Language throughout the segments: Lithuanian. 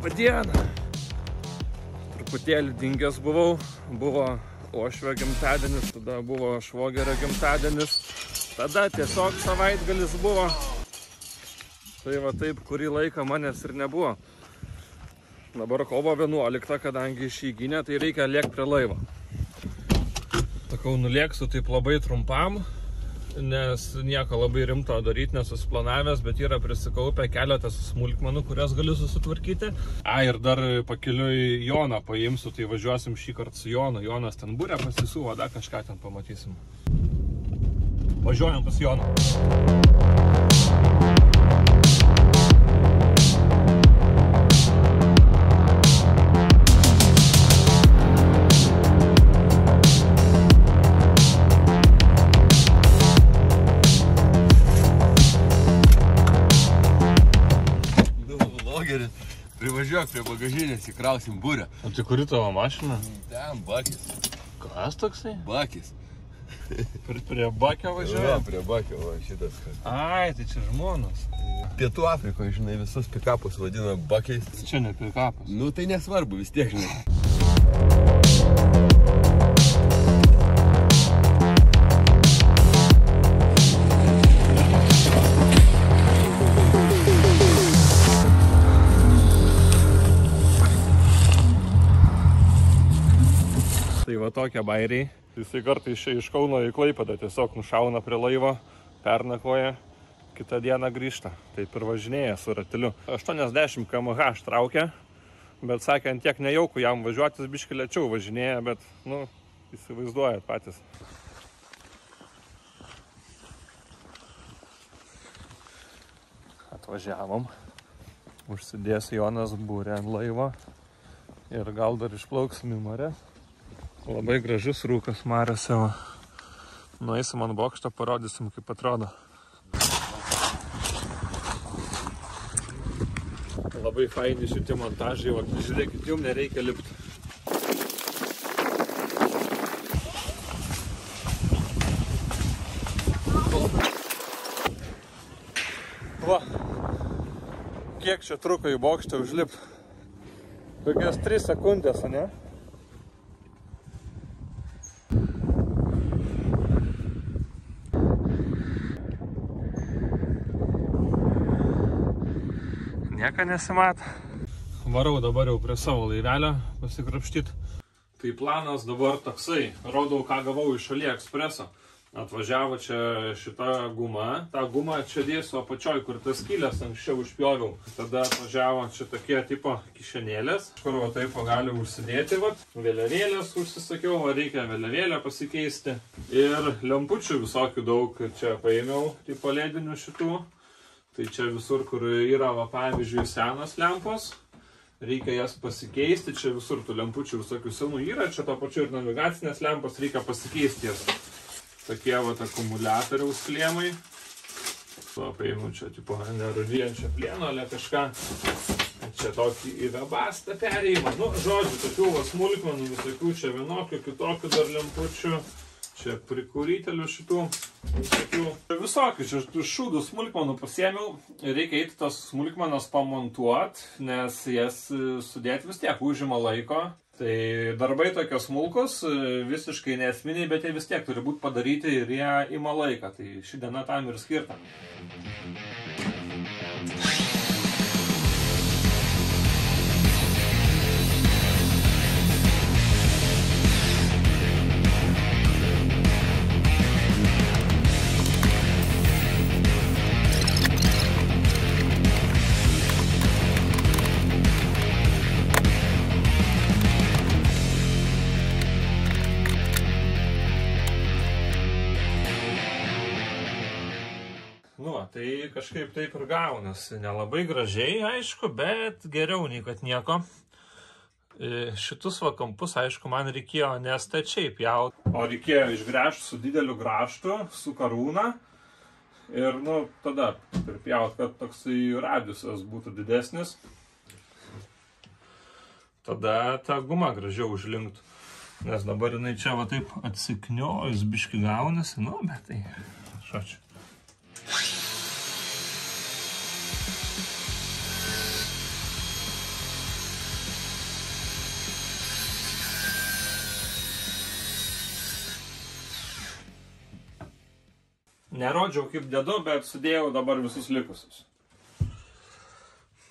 Labą dieną. Truputėlį dingęs buvau. Buvo uošvio gimtadienis, tada buvo švogerio gimtadienis. Tada tiesiog savaitgalis buvo. Tai va taip, kurį laiką manęs ir nebuvo. Dabar kovo 11, kadangi išeiginė, tai reikia lėkti prie laivo. Sakau, nulėksiu taip labai trumpam, nes nieko labai rimto daryti nesusiplanavęs, bet yra prisikaupę keletas smulkmenų, kurias galiu susitvarkyti. Ir dar pakeliui Joną paimsiu, tai važiuosim šį kartą su Jonu. Jonas ten būrė pasisuvo, dar kažką ten pamatysim. Važiuojam pas Joną. Privažiuok prie bagažinės, įkrausim būrę. O tai kuri tavo mašina? Ten, bakis. Kas toksai? Bakis. Prie bakio važiuoja? Jo, prie bakio, va, šitas. Ai, tai čia žmonos. Pietų Afrikoje, žinai, visus pikapus vadina bakiais. Čia ne pikapas. Nu, tai nesvarbu, vis tiek, žinai. Tai va tokie bairiai. Jisai kartais iš Kauno į Klaipėdą tiesiog nušauna prie laivo, pernakvoja, kitą dieną grįžta. Taip ir važinėja su rateliu. 80 km/h traukia, bet sakė, ant tiek nejaukų jam važiuotis, biškį lėčiau važinėja, bet, nu, įsivaizduojat patys. Atvažiavom. Užsidės Jonas būrė ant laivo ir gal dar išplauksim į marias. Labai gražus rūkas mariose. Nueisim ant bokšto, parodysim, kaip atrodo. Labai faini šitie montažai, va, žiūrėkit, jums nereikia lipti. Va, kiek čia truko į bokštą užlipti? Kokias 3 sekundės, ne? Nieka nesimato. Varau dabar jau prie savo laivelio pasikrapštyti. Tai planas dabar toksai. Rodau, ką gavau iš AliExpreso. Atvažiavo čia šita guma. Ta guma čia dėsiu apačioj, kur tas skylės anksčiau užpjoviau. Tada atvažiavo čia tokie tipo kišenėlės, kur va taip gali užsidėti. Va. Vėliavėlės užsisakiau, va reikia vėliavėlę pasikeisti. Ir lempučių visokių daug čia paėmiau, tipo ledinių šitų. Tai čia visur, kur yra, va, pavyzdžiui, senos lempos, reikia jas pasikeisti, čia visur tų lempučių visokių senų yra, čia to pačiu ir navigacinės lempos, reikia pasikeisti jas. Tokie, va, akumuliatoriaus klėmai. Va, paėmiau čia, tipo, nerūdyjančio plieno, ale kažką. Čia tokį į webastą perėjimą. Nu, žodžiu, tokių va smulkmenų visokių, čia vienokių, kitokių dar lempučių. Čia prikurytelių šitų visokių. Visokių, čia šūdų smulkmenų pasiėmiau. Reikia eiti tos smulkmenos pamontuoti, nes jas sudėti vis tiek užima laiko. Tai darbai tokie smulkus, visiškai neesminiai, bet jie vis tiek turi būti padaryti ir jie ima laiką. Tai ši diena tam ir skirta. Nu, tai kažkaip taip ir gaunasi. Nelabai gražiai, aišku, bet geriau nei kad nieko. Šitus va kampus, aišku, man reikėjo nestačiai pjauti, o reikėjo išgręžti su dideliu grąžtu, su karūna. Ir, nu, tada pripjauti, kad toksai radiusas būtų didesnis. Tada ta guma gražiau užlinktų. Nes dabar jinai čia va taip atsikniojus biški gaunasi, nu, bet tai, šačiu. Nerodžiau kaip dedu, bet sudėjau dabar visus likusius.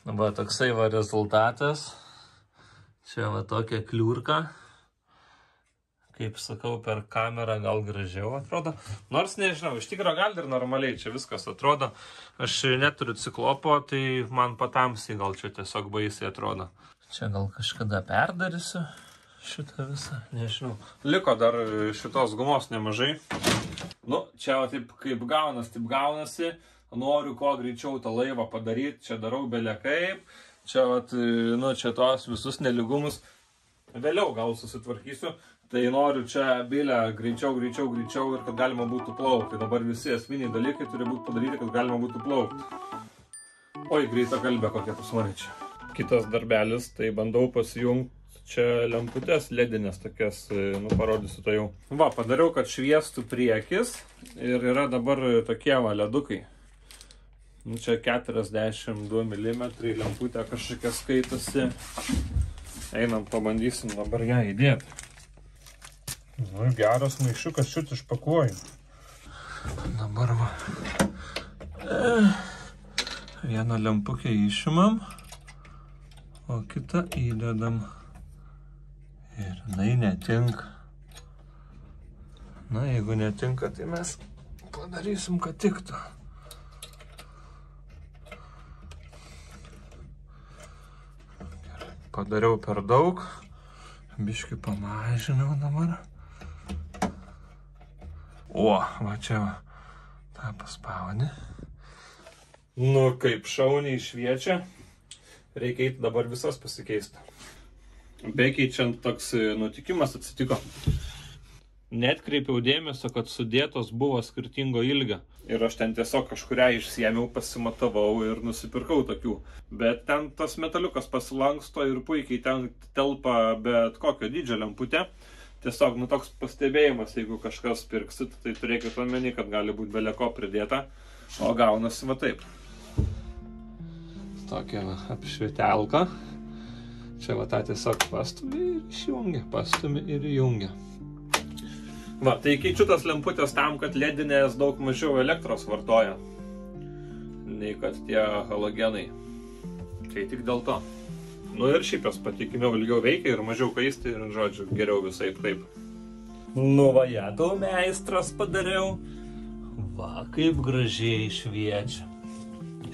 Dabar toksai va rezultatas. Čia va tokia kliurka. Kaip sakau, per kamerą gal gražiau atrodo. Nors nežinau, iš tikro gal ir normaliai čia viskas atrodo. Aš neturiu ciklopo, tai man patamsiai gal čia tiesiog baisiai atrodo. Čia gal kažkada perdarysiu šitą visą, nežinau. Liko dar šitos gumos nemažai. Nu, čia va taip kaip gaunasi. Noriu kuo greičiau tą laivą padaryti, čia darau belekaip. Čia va, nu, čia tos visus neligumus. Vėliau gal susitvarkysiu. Tai noriu čia bilę greičiau ir kad galima būtų plaukti. Dabar visi esminiai dalykai turi būti padaryti, kad galima būtų plaukti. Oi, greita kalbė kokia pas mane čia. Kitas darbelis, tai bandau pasijungti čia lemputės ledinės tokias, nu parodysiu tai jau. Va, padariau, kad šviestų priekis ir yra dabar tokie va ledukai. Nu, čia 42 mm lemputė kažkokia skaitosi. Einam, pabandysim dabar ją įdėti. Nu, geras maišiukas šit išpakuoju. Dabar va. Vieną lempukę išimam, o kitą įdedam. Ir jinai netinka. Na, jeigu netinka, tai mes padarysim, kad tiktų. Gerai, padariau per daug. Biškį pamažinau dabar. O, va čia va, tą paspauni. Nu, kaip šauniai šviečia. Reikia eiti dabar visas pasikeisti. Bekeičiant toks nutikimas atsitiko. Netkreipiau dėmesio, kad sudėtos buvo skirtingo ilgio. Ir aš ten tiesiog kažkurią išsiėmiau, pasimatavau ir nusipirkau tokių. Bet ten tas metaliukas pasilanksto ir puikiai ten telpa bet kokio dydžio lemputė. Tiesiog, nu, toks pastebėjimas, jeigu kažkas pirksit, tai turėkit omeny, kad gali būti beleko pridėta, o gaunasi va taip. Tokia va, apšvietelka. Čia va tą tiesiog pastumi ir išjungia, pastumi ir įjungia. Va, tai keičiu tas lemputės tam, kad ledinės daug mažiau elektros vartoja, nei kad tie halogenai. Tai tik dėl to. Nu ir šiaip jos patikimiau ilgiau veikia ir mažiau kaisti ir, žodžiu, geriau visai taip. Nu va, jadau meistras padariau. Va, kaip gražiai šviečia.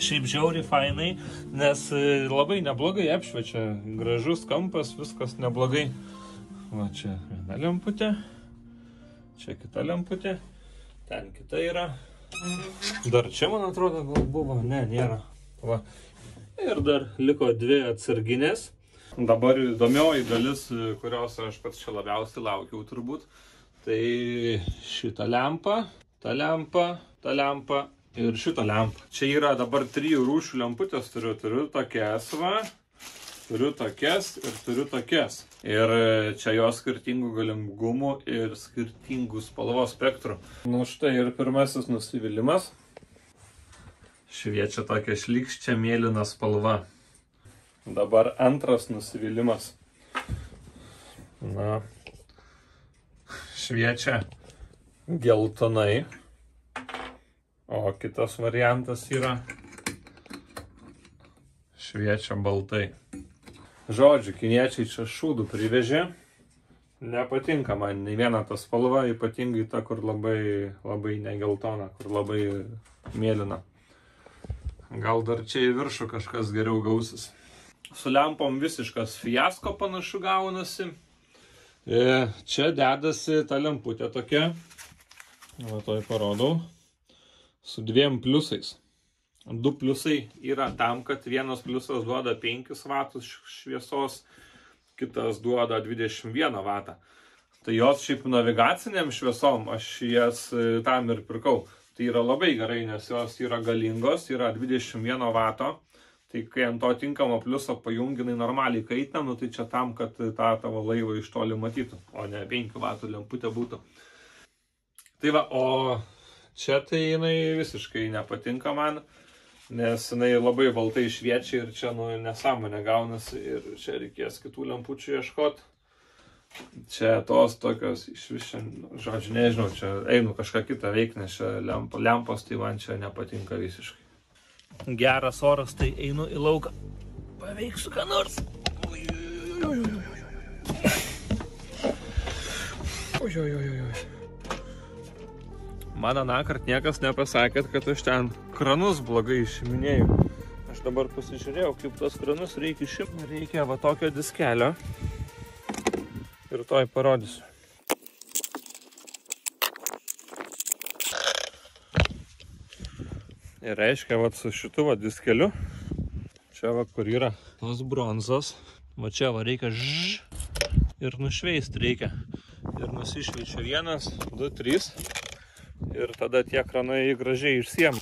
Šiaip žiauriai fainai, nes labai neblogai apšviečia. Gražus kampas, viskas neblogai. Va, čia viena lemputė. Čia kita lemputė. Ten kita yra. Dar čia, man atrodo, gal buvo. Ne, nėra. Va. Ir dar liko dvi atsarginės. Dabar įdomioji dalis, kurios aš pats čia labiausiai laukiau turbūt. Tai šitą lempą, ta lempa ir šitą lempą. Čia yra dabar 3 rūšių lemputės. Turiu tokias va, turiu tokias ir turiu tokias. Ir čia jos skirtingų galingumų ir skirtingų spalvos spektrų. Nu štai ir pirmasis nusivylimas. Šviečia tokia šlykščia mėlyna spalva. Dabar antras nusivylimas. Na, šviečia geltonai. O kitas variantas yra šviečia baltai. Žodžiu, kiniečiai čia šūdų privežė. Nepatinka man nei viena ta spalva, ypatingai ta, kur labai negeltona, kur labai mėlyna. Gal dar čia į viršų kažkas geriau gausis. Su lempom visiškas fiasko panašu gaunasi. Čia dedasi ta lemputė tokia. Va, toj parodau. Su 2 pliusais. 2 pliusai yra tam, kad vienas pliusas duoda 5 vatus šviesos, kitas duoda 21 vatą. Tai jos šiaip navigaciniam šviesom aš jas tam ir pirkau. Tai yra labai gerai, nes jos yra galingos, yra 21 vato. Tai kai ant to tinkamo pliuso pajunginai normaliai kaitina, nu tai čia tam, kad tą tavo laivą iš toli matytų, o ne 5 vatų lemputė būtų. Tai va, o čia tai jinai visiškai nepatinka man, nes jinai labai baltai šviečia ir čia nu nesąmonė gaunasi ir čia reikės kitų lempučių ieškoti. Čia tos tokios iš viso, žodžiu, nežinau, čia einu kažką kitą veikti, nes čia lempos, tai man čia nepatinka visiškai. Geras oras, tai einu į lauką. Paveiksiu ką nors. Man anąkart niekas nepasakėt, kad aš ten kranus blogai išiminėjau. Aš dabar pasižiūrėjau, kaip tos kranus reikia išimti. Reikia va tokio diskelio. Ir toj parodysiu. Ir reiškia, va su šitu va diskeliu. Čia va kur yra tos bronzos. Va čia va reikia ir nušveisti reikia. Ir nusišveičia 1, 2, 3. Ir tada tie kranai gražiai išsiem.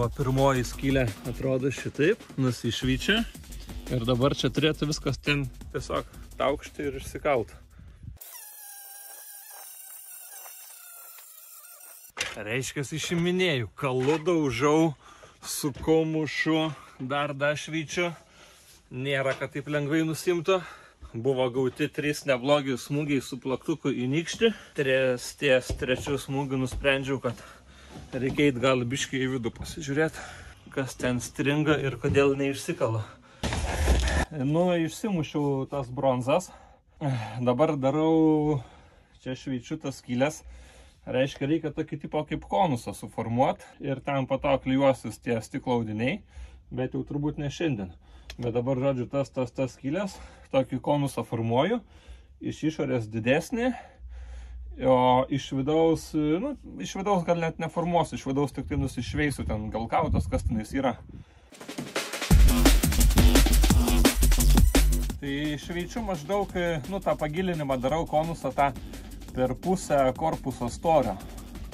Va, pirmoji skylė atrodo šitaip, nusišvyčia. Ir dabar čia turėtų viskas ten tiesiog taukšti ir išsikalt. Reiškia, išiminėjau, kalu daužau, sukau mušu, dar dašvyčiu. Nėra, kad taip lengvai nusimtų. Buvo gauti 3 neblogi smūgiai su plaktuku į nykštį. Ties trečių smūgių nusprendžiau, kad reikia eit gal biškį į vidų pasižiūrėti, kas ten stringa ir kodėl neišsikala. Nu, išsimušiau tas bronzas. Dabar darau, čia šveičiu tas skylės. Reiškia, reikia tokį tipo kaip konusą suformuoti ir ten po to klijuosis tie stiklo audiniai, bet jau turbūt ne šiandien. Bet dabar, žodžiu, tas skylės, tokį konusą formuoju, iš išorės didesnį. O iš vidaus, iš vidaus gal net neformuosiu, iš vidaus tik tai nusišveisiu, ten gal kautas, kas tenais yra. Tai šveičiu maždaug, tą pagilinimą darau konusą tą per pusę korpuso storio.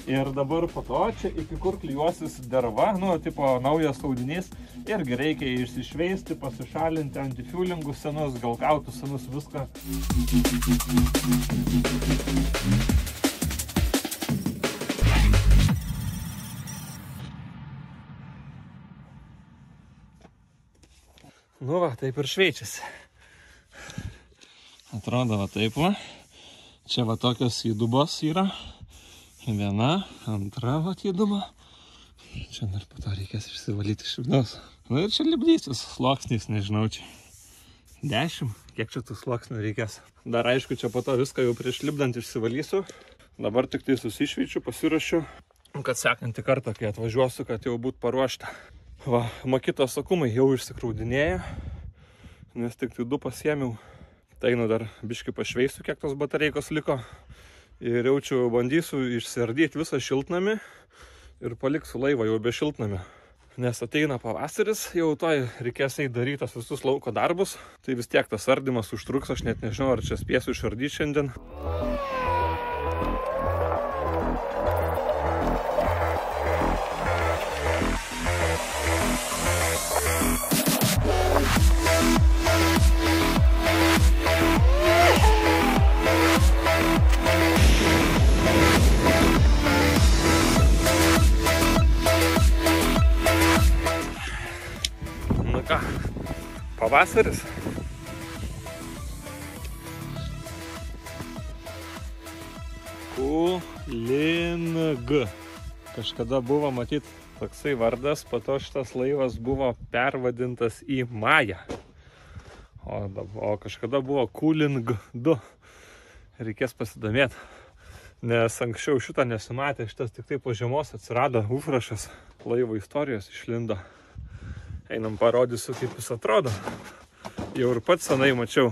Ir dabar po to čia iki kur klijuosis derva, tipo naujas audinys, irgi reikia išsišveisti, pasišalinti antifuelingus senus, gal kautus senus, viską. Nu va, taip ir šveičiasi. Atrodo va taip va. Čia va tokios įdubos yra. 1, 2 va įduba. Čia dar po to reikės išsivalyti iš vidaus. Nu ir čia lipdysis sluoksnis, nežinau čia. 10, kiek čia tų sluoksnių reikės. Dar aišku, čia po to viską jau prieš lipdant išsivalysiu. Dabar tik tai susišveičiu, pasirašiu, kad sekantį kartą, kai atvažiuosiu, kad jau būt paruošta. Va, makitos sakumai jau išsikraudinėja, nes tik tai 2 pasiėmiau. Tai dar biškį pašveisiu, kiek tos batareikos liko. Ir jaučiu, bandysiu išsiardyti visą šiltnamį ir paliksiu laivą jau be šiltnamio. Nes ateina pavasaris, jau toj reikės eiti darytas visus lauko darbus. Tai vis tiek tas ardymas užtruks, aš net nežinau, ar čia spėsiu išardyti šiandien. Pavasaris. Kuling. Kažkada buvo matyti toksai vardas, po to šitas laivas buvo pervadintas į Mają. O kažkada buvo Kuling 2. Reikės pasidomėti, nes anksčiau šitą nesimatė, šitas tik tai po žiemos atsirado užrašas, laivo istorijos išlindo. Einam parodysiu, kaip jis atrodo. Jau ir pats senai mačiau.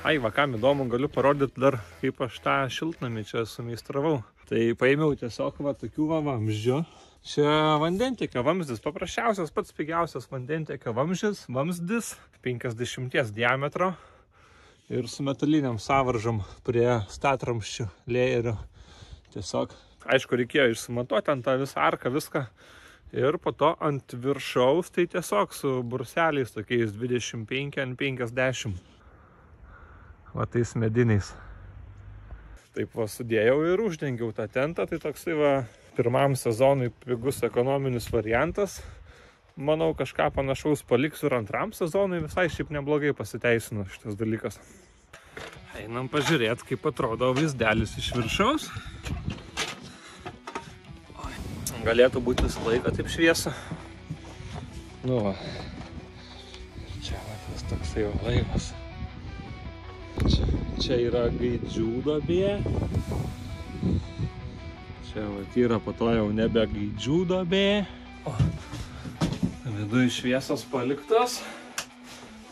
Ai, va, kam įdomu, galiu parodyti dar, kaip aš tą šiltnamį čia sumeistravau. Tai paėmiau tiesiog va tokių vamzdžių. Čia vandentiekio vamzdis, paprasčiausias, pats pigiausias vandentiekio vamzdis, 50 diametro ir su metaliniam sąvaržom prie statramščių lėjerio. Tiesiog, aišku, reikėjo išsimatuoti ant tą visą arką, viską. Ir po to ant viršaus, tai tiesiog su bruseliais tokiais 25 ant 50. Va tais mediniais. Taip va sudėjau ir uždengiau tą tentą, tai toksai va pirmam sezonui pigus ekonominis variantas. Manau, kažką panašaus paliksiu ir antram sezonui, visai šiaip neblogai pasiteisino šitas dalykas. Einam pažiūrėti, kaip atrodo vaizdelis iš viršaus. Galėtų būti visą laiką taip šviesa. Nu va. Čia va tas toksai laivas. Čia yra gaidžių duobė. Čia va yra po to jau nebe gaidžių duobė. O, viduj šviesas paliktas.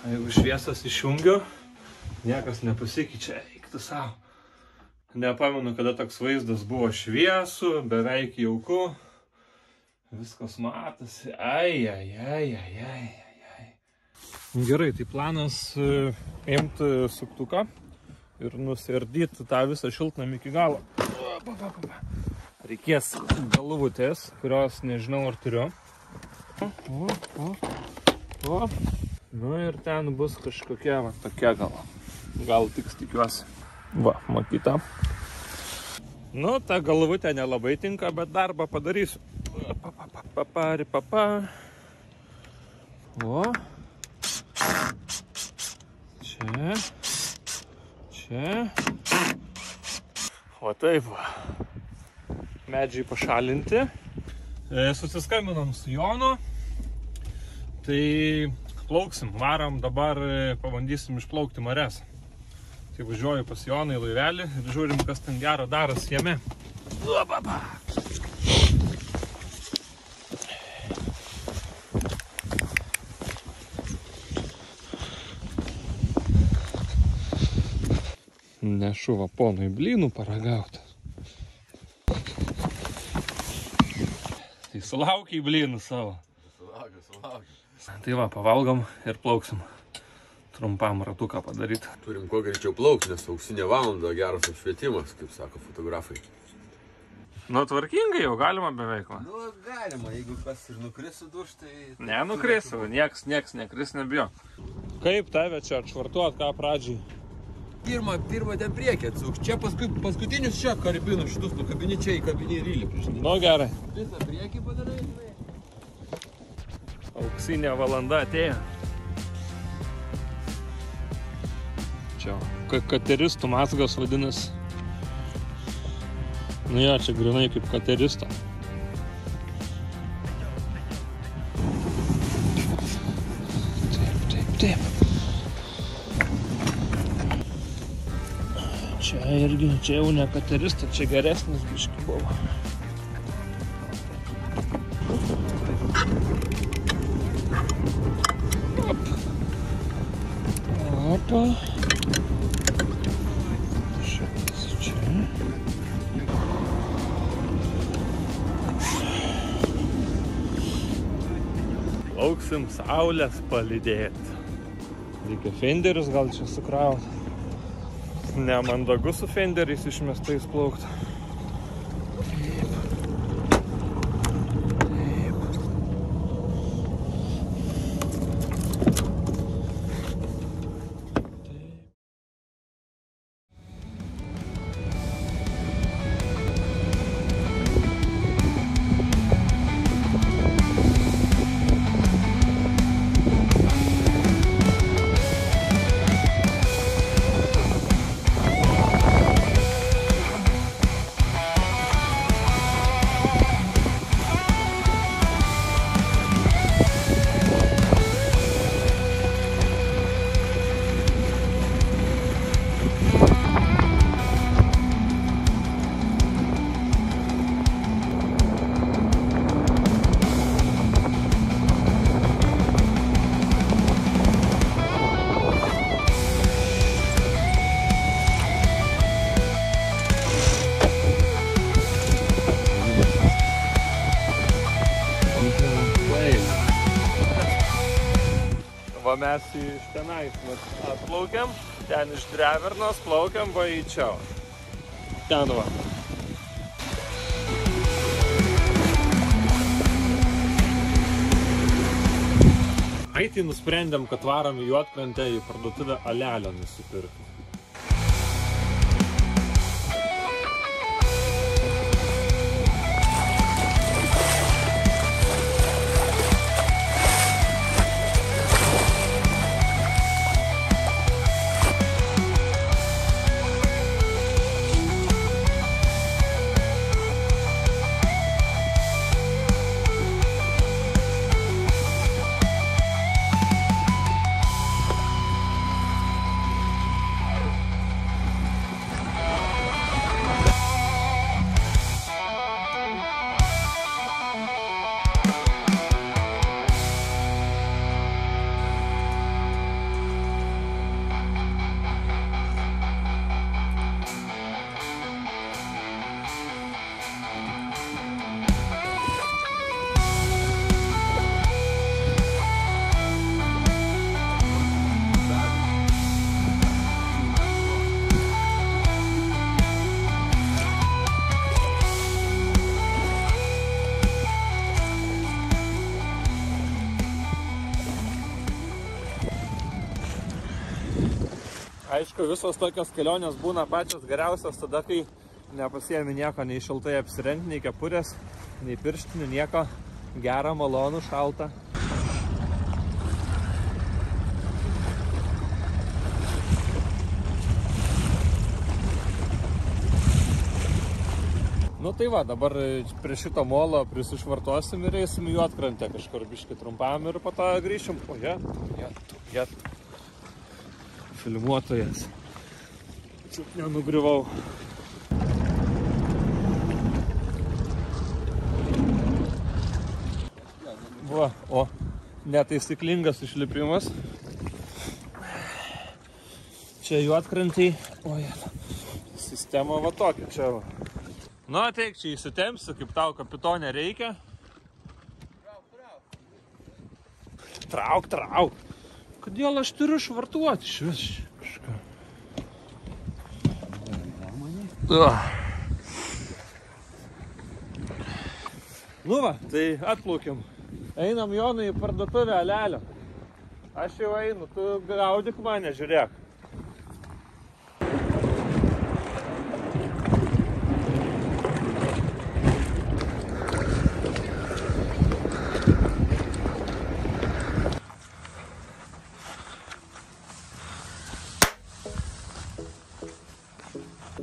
Jeigu šviesas išjungiu, niekas nepasikeičia, eiktų savo. Nepamenu, kada toks vaizdas buvo šviesu, beveik jauku. Viskas matosi. Gerai, tai planas imti suktuką ir nusiardyti tą visą šiltnamį iki galo. Reikės galvutės, kurios nežinau ar turiu. Nu ir ten bus kažkokia va tokia gal tiks, tikiuosi. Va, matyta. Nu, ta galvutė nelabai tinka, bet darbą padarysiu. Papa. O. Čia. O taip va. Medžiai pašalinti. Susiskambinom su Jonu. Tai plauksim. Varam dabar, pabandysim išplaukti marias. Tai važiuoju pas Joną į laivelį ir žiūrim, kas ten gero daras jame. Nešu va ponui blynų paragauti. Tai sulaukiai blynų savo. Sulaukiu. Tai va, pavalgom ir plauksim. Trumpam ratuką padaryti. Turim kuo greičiau plaukti, nes auksinė valanda, geras apšvietimas, kaip sako fotografai. Nu, tvarkingai jau galima beveik. Va. Nu, galima, jeigu kas ir nukris suduš, tai... Nenukrisiu, nieks nekris, nebijo. Kaip tave čia atšvartuot, ką pradžiai? Pirmą ten priekį atsuk. Čia paskutinius čia karabinus šitus nukabini čia į kabinį ir įlipi. Nu, gerai. Visą priekį padarai. Auksinė valanda atėjo. Čia kateristų mazgas vadinasi. Nu jo, čia grinai kaip kateristo. Taip. Čia irgi, čia jau ne katerista, čia geresnis biški buvo. Opa. Šitas čia. Lauksim saulės palydėti. Reikia fenderius gal čia sukrauti. Nemandagu su fenderiais išmestais plaukti. Va mes iš tenais atplaukiam, ten iš Drevernos plaukiam va į čia. Ten va. Ai, tai nusprendėm, kad varom į Juodkrantę į parduotuvę alelio nusipirkti. Aišku, visos tokios kelionės būna pačios geriausios tada, kai nepasiemi nieko, nei šiltai apsirengti, nei kepurės, nei pirštinių, nieko. Gera, malonu, šalta. Nu tai va, dabar prie šito molo prisišvartuosim ir eisim į Juodkrantę kažkur biškį trumpam ir po to grįšim. O jet. Filmuotojas. Čiuk nenugriuvau. Va, o netaisyklingas išlipimas. Čia Juodkrantėj. O, sistema va tokia čia va. Nu, ateik, čia įsitempsiu, kaip tau kapitonė reikia. Trauk. Kodėl aš turiu švartuoti švis kažką? Nu va, tai atplaukiam. Einam Jonai į parduotuvę alelio. Aš jau einu, tu gaudyk mane, žiūrėk.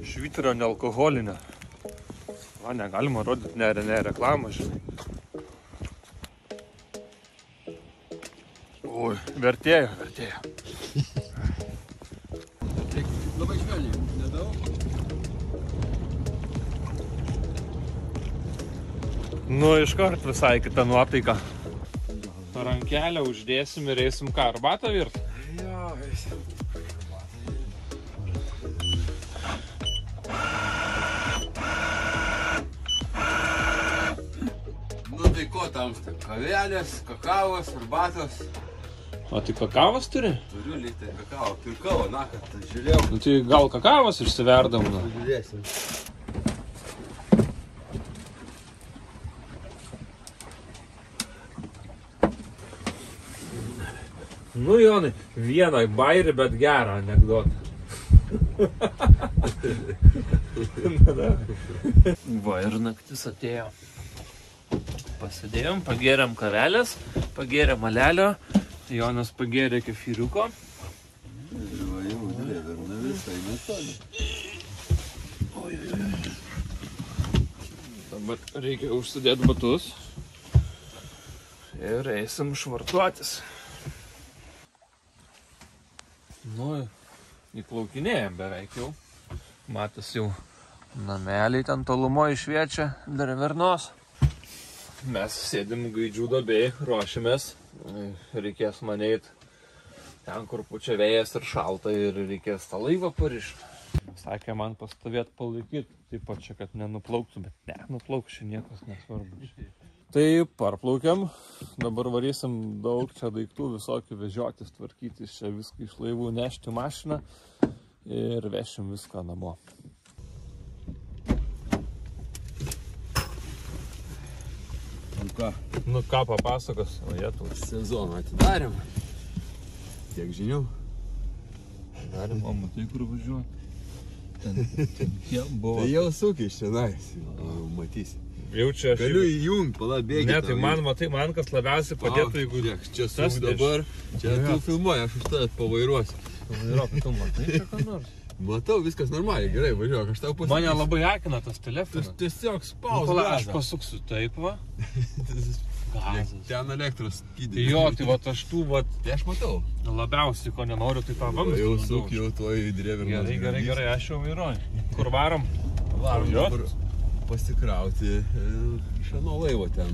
Švyturio nealkoholinio. Va, negalima rodyti, ne reklamą, žinai. Oi, vertėjo. Labai švelniai, nedaug. Nu, iškart visai kita nuotaika. Rankelę uždėsim ir eisim ką, arbatą virt? Jo, eisim. Nu tai ko tamsta? Kavelės, kakavos, arbatos. O tai kakavos turi? Turiu lytai kakavo. Pirkau, na, kad žiūrėjau. Nu tai gal kakavos išsiverdam, na? Žiūrėsim. Nu, Jonai, vieną bairį, bet gerą anekdotą. Va, ir naktis atėjo. Pasidėjom, pagėrėm kavelės, pagėrėm alelio, Jonas pagėrė kefyriuko. Va, jau, dar ne visai netoli. Dabar reikia užsidėti batus ir eisim švartuotis. Nu, įplaukinėjom beveik jau. Matas jau nameliai ten tolumo išviečia dar vernos. Mes sėdim gaidžių duobėj, ruošimės. Reikės man eit ten, kur pučia vėjas ir šalta ir reikės tą laivą parišti. Sakė man pastovėt palaikyti, taip pat čia, kad nenuplauktų, bet ne, nuplauks čia niekas nesvarbu. Tai parplaukiam, dabar varysim daug čia daiktų visokių vežiotis, tvarkytis čia viską iš laivų, nešti mašiną ir vešim viską namo. ką? Nu ką papasakos, o jie tu. Sezoną atidarėm. Tiek žinių. Galim, o matai, kur važiuoju. Ten jie buvo. Tai jau sukis čia nais, matysi. Jau čia aš... Galiu įjungt, pala bėgi. Ne, tai man, matai, man kas labiausiai padėtų, jeigu... Čia suk dabar, čia tu filmuoji, aš už tave pavairuosiu. Pavairuok, tu matai čia ką nors? Matau, viskas normaliai, gerai, važiuok, aš tau pasakysiu. Mane labai akina tas telefonas. Tiesiog spaus Pala, aš gazą. pasuksiu taip, va. Gazas. Ten elektros skydė. Jo, tai va, aš tų, va, Tai aš matau. labiausiai, ko nenoriu, tai tą vamzdį. Jau suk, jau tuoj drėvernas. Gerai, aš jau vairuoju. Kur varom? Varom Važiuot? dabar pasikrauti iš ano laivo ten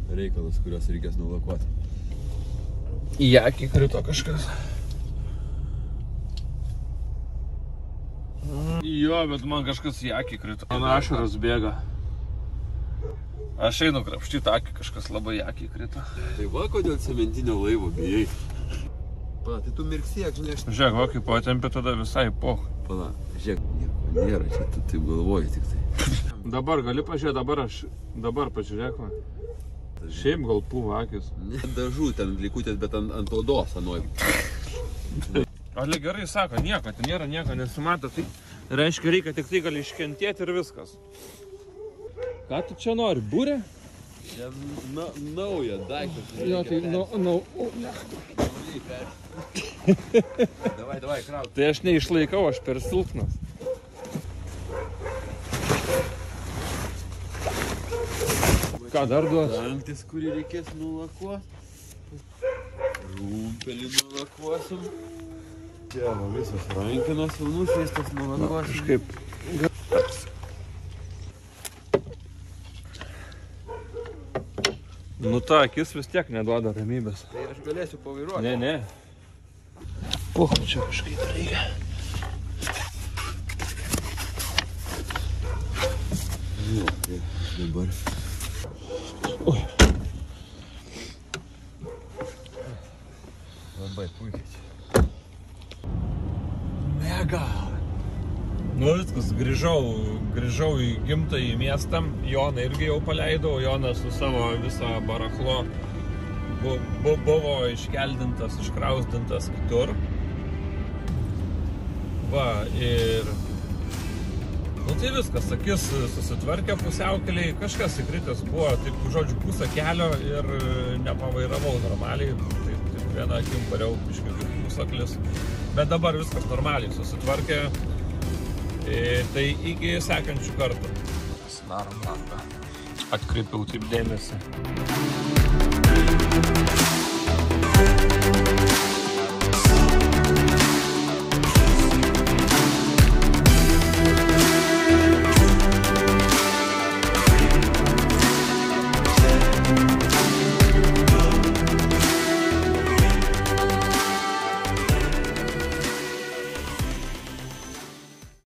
reikalas, kuriuos reikės nulakuoti. Į akį krito kažkas. Jo, bet man kažkas į akį krito. Man ašaros bėga. Aš einu krapštyti akį, kažkas labai į akį krito. Tai va, kodėl cementinio laivo bijai. Pala, tai tu mirksiek, žinai, aš... Žiūrėk, va, kaip patempė tada visai poch. Pala, žiūrėk, nieko nėra, čia tu taip galvoji tik tai. Dabar gali pažiūrėti, dabar pažiūrėk, va. Šiaip gal pūva akis. Ne dažų ten likutės, bet ant odos anoj. Ale gerai sako, nieko, tai nėra nieko, nesimato, tai reiškia, reikia tik tai gali iškentėti ir viskas. Ką tu čia nori, būrė? Čia nauja daiktas. Jo, tai Davai, krauk. Tai aš neišlaikau, aš per silpnas. Ką dar duos? Dangtis, kurį reikės nulakuoti. Rumpelį nulakuosim. Čia va, visos rankinos jau nušveistos nulakuosim. Kažkaip. Nu ta akis vis tiek neduoda ramybės. Tai aš galėsiu pavairuoti. Ne. Čia kažkaip reikia. Nu, tai dabar. Oi. Labai puikiai čia. Mega. Nu viskas, grįžau į gimtąjį miestą, Joną irgi jau paleidau, Jonas su savo visą barachlo buvo iškeldintas, iškrausdintas kitur. Va, ir... Nu tai viskas, akis susitvarkė pusiaukeliai, kažkas įkritęs buvo, taip, žodžiu, pusę kelio ir nepavairavau normaliai, taip vieną akim pariau biškai pusaklis, bet dabar viskas normaliai susitvarkė. Tai iki sekančių kartų. Darom langą. Atkreipiau taip dėmesį.